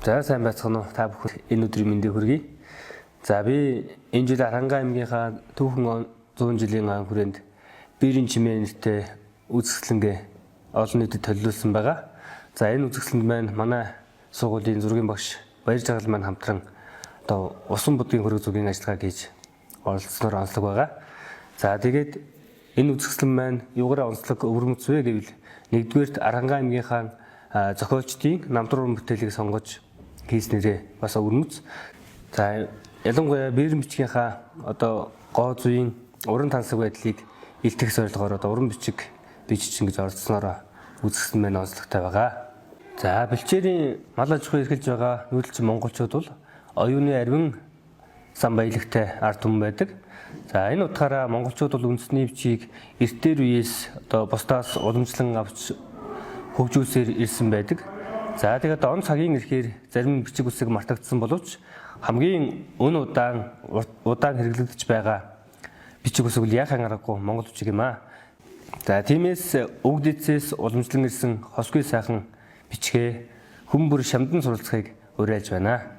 За сайн байцгаана уу та бүхэн энэ өдрийн мэндийг хүргэе. За би энэ жил Аранга аймгийнхаа түүхэн 100 жилийн ан хүрээнд биерийн чимээ нэртэй үзэсгэлэнгээ олон нийтэд төлөвлөсөн байгаа. За энэ үзэсгэлэнд маань манай сургуулийн зургийн багш Баяржагал маань хамтран одоо усан будгийн хөрөг зүгийн ажиллагаа хийж оролцсноор онцлог байгаа. За тэгээд энэ үзэсгэлэн маань юугаараа онцлог өвөрмөц вэ гэвэл нэгдүгээрт Аранга аймгийнхаа зохиолчдын намтруу бүтээлийг сонгож хийснээрээ бас өвөрмөц. За ялангуяа биерийн бичгийнхаа одоо гоо зүйн уран тансаг байдлыг илтгэх зорилгоор одоо уран бичиг бичиж ингэж оролцсноор үзэсгэлэн маань онцлогтой байгаа. За бэлчээрийн мал аж ахуй эрхэлж байгаа нүүдэлчин монголчууд бол оюуны арвин сан баялагтай ард түмэн байдаг. За энэ утгаараа монголчууд бол үндэсний бичгийг эрт дээр үеэс одоо бусдаас уламжлан авч хөгжүүлсээр ирсэн байдаг. За тэгээд он цагийн ирэхээр зарим бичиг үсэг мартагдсан боловч хамгийн удаан хэрэглэгдэж байгаа бичиг үсэг бол яахын аргагүй монгол бичиг юм аа. За тиймээс өвд эцэс уламжлан ирсэн хосгүй сайхан бичгээ хүмүүр шамдан суралцахыг уриалж байна.